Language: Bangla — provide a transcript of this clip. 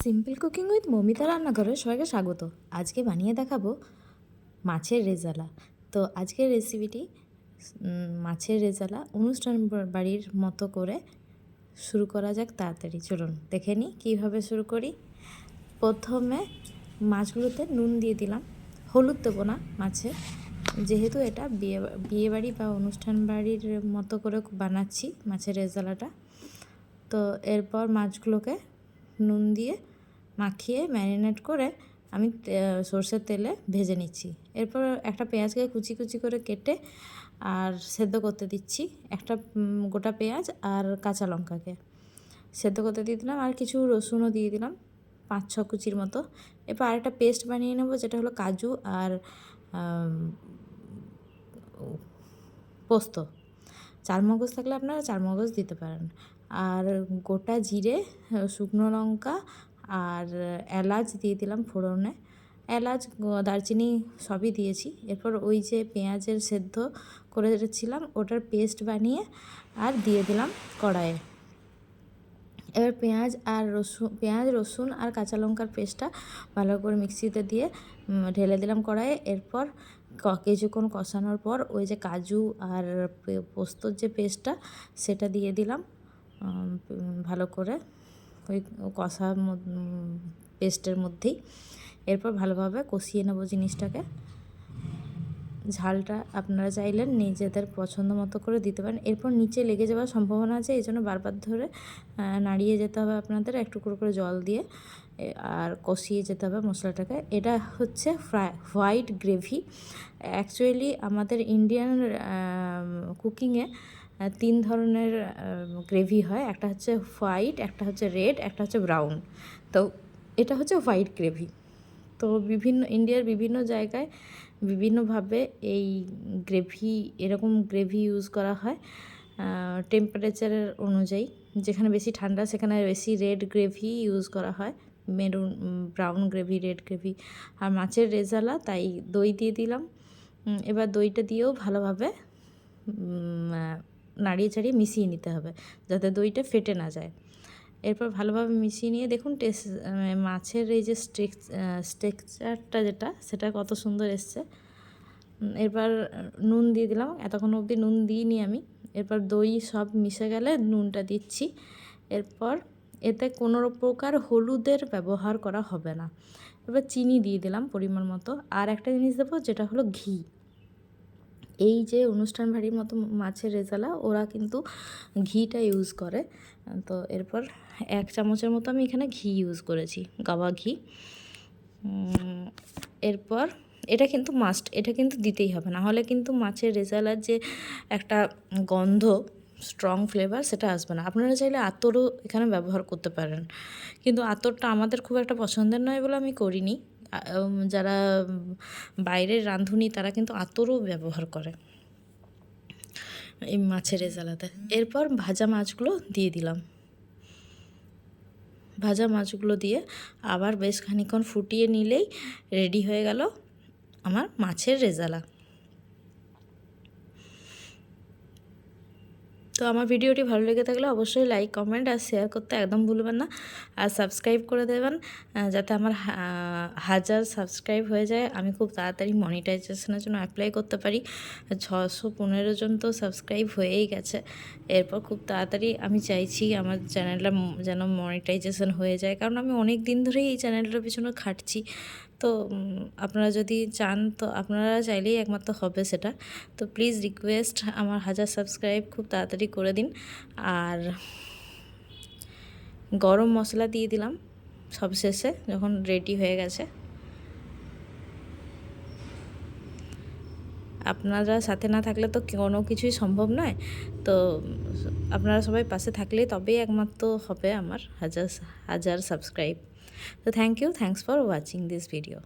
সিম্পল কুকিং উইথ মমিতা রান্নাঘরে সবাইকে স্বাগত। আজকে বানিয়ে দেখাবো মাছের রেজালা। তো আজকের রেসিপিটি মাছের রেজালা অনুষ্ঠান বাড়ির মতো করে শুরু করা যাক তাড়াতাড়ি। চলুন দেখে নিই কীভাবে শুরু করি। প্রথমে মাছগুলোতে নুন দিয়ে দিলাম, হলুদ দেবো না মাছে, যেহেতু এটা বিয়েবাড়ি বা অনুষ্ঠান বাড়ির মতো করে বানাচ্ছি মাছের রেজালাটা। তো এরপর মাছগুলোকে নুন দিয়ে মাখিয়ে ম্যারিনেট করে আমি সরষের তেলে ভেজে নিচ্ছি। এরপর একটা পেঁয়াজকে কুচি কুচি করে কেটে আর সেদ্ধ করতে দিচ্ছি। একটা গোটা পেঁয়াজ আর কাঁচা লঙ্কাকে সেদ্ধ করতে দিয়ে দিলাম, আর কিছু রসুনও দিয়ে দিলাম 5-6 কুচির মতো। এরপর আরেকটা পেস্ট বানিয়ে নেব, যেটা হলো কাজু আর পোস্ত। চারমগজ থাকলে আপনারা চারমগজ দিতে পারেন। আর গোটা জিরে, শুকনো লঙ্কা আর এলাচ দিয়ে দিলাম ফোড়নে। এলাচ, দারচিনি সবই দিয়েছি। এরপর ওই যে পেঁয়াজের সেদ্ধ করে রেখেছিলাম ওটার পেস্ট বানিয়ে আর দিয়ে দিলাম কড়াইয়ে। এবার পেঁয়াজ রসুন আর কাঁচা লঙ্কার পেস্টটা ভালো করে মিক্সিতে দিয়ে ঢেলে দিলাম কড়াইয়ে। এরপর কিছুক্ষণ কষানোর পর ওই যে কাজু আর পোস্তর যে পেস্টটা সেটা দিয়ে দিলাম ভালো করে ওই কষা পেস্টের মধ্যেই। এরপর ভালোভাবে কষিয়ে নেব জিনিসটাকে। ঝালটা আপনারা চাইলে নিজেদের পছন্দ মতো করে দিতে পারেন। এরপর নিচে লেগে যাওয়ার সম্ভাবনা আছে, এই জন্য বারবার ধরে নাড়িয়ে যেতে হবে আপনাদের, একটু করে জল দিয়ে আর কষিয়ে যেতে হবে মশলাটাকে। এটা হচ্ছে হোয়াইট গ্রেভি। অ্যাকচুয়ালি আমাদের ইন্ডিয়ান কুকিংয়ে 3 ধরনের গ্রেভি হয়, একটা হচ্ছে হোয়াইট, একটা হচ্ছে রেড, একটা হচ্ছে ব্রাউন। তো এটা হচ্ছে হোয়াইট গ্রেভি। তো ইন্ডিয়ার বিভিন্ন জায়গায় বিভিন্নভাবে এই এরকম গ্রেভি ইউজ করা হয় টেম্পারেচারের অনুযায়ী। যেখানে বেশি ঠান্ডা সেখানে বেশি রেড গ্রেভি ইউজ করা হয়, ব্রাউন গ্রেভি, রেড গ্রেভি। আর মাছের রেজালা তাই দই দিয়ে দিলাম। এবার দইটা দিয়েও ভালোভাবে নাড়িয়ে চাড়িয়ে মিশিয়ে নিতে হবে যাতে দইটা ফেটে না যায়। এরপর ভালোভাবে মিশিয়ে নিয়ে দেখুন মাছের এই যে টেক্সচারটা সেটা কত সুন্দর এসছে। এরপর নুন দিয়ে দিলাম, এতক্ষণ অবধি নুন দিইনি আমি। এরপর দই সব মিশে গেলে নুনটা দিচ্ছি। এরপর এতে কোনো প্রকার হলুদের ব্যবহার করা হবে না। এবার চিনি দিয়ে দিলাম পরিমাণ মতো। আর একটা জিনিস দেবো, যেটা হলো ঘি। এই যে অনুষ্ঠান বাড়ির মতো মাছের রেজালা ওরা কিন্তু ঘিটা ইউজ করে। তো এরপর 1 চামচের মতো আমি এখানে ঘি ইউজ করেছি, গাওয়া ঘি। এরপর এটা কিন্তু মাস্ট, এটা কিন্তু দিতেই হবে, না হলে কিন্তু মাছের রেজালার যে একটা গন্ধ, স্ট্রং ফ্লেভার, সেটা আসবে না। আপনারা চাইলে আতরও এখানে ব্যবহার করতে পারেন, কিন্তু আতরটা আমাদের খুব একটা পছন্দের নয় বলে আমি করিনি। যারা বাইরের রাঁধুনি তারা কিন্তু আতরও ব্যবহার করে এই মাছের রেজালাতে। এরপর ভাজা মাছগুলো দিয়ে দিলাম। ভাজা মাছগুলো দিয়ে আবার বেশ খানিকক্ষণ ফুটিয়ে নিলেই রেডি হয়ে গেল আমার মাছের রেজালা। তো আমার ভিডিওটি ভালো লেগে থাকলে অবশ্যই লাইক, কমেন্ট আর শেয়ার করতে একদম ভুলবেন না। আর সাবস্ক্রাইব করে দেবেন যাতে আমার 1000 সাবস্ক্রাইব হয়ে যায়, আমি খুব তাড়াতাড়ি মনিটাইজেশনের জন্য অ্যাপ্লাই করতে পারি। 615 জন তো সাবস্ক্রাইব হয়েই গেছে। এরপর খুব তাড়াতাড়ি আমি চাইছি আমার চ্যানেলটা যেন মনিটাইজেশন হয়ে যায়, কারণ আমি অনেক দিন ধরেই এই চ্যানেলটার পিছনে খাটছি। তো আপনারা যদি চান তো আপনারা চাইলেই একমাত্র হবে সেটা। তো প্লিজ রিকোয়েস্ট, আমার 1000 সাবস্ক্রাইব খুব তাড়াতাড়ি করে দিন। আর গরম মশলা দিয়ে দিলাম সবশেষে যখন রেডি হয়ে গেছে। আপনারা সাথে না থাকলে তো কোনো কিছুই সম্ভব নয়। তো আপনারা সবাই পাশে থাকলে তবেই একমাত্র হবে আমার 1000 সাবস্ক্রাইব। তো thanks for watching this video.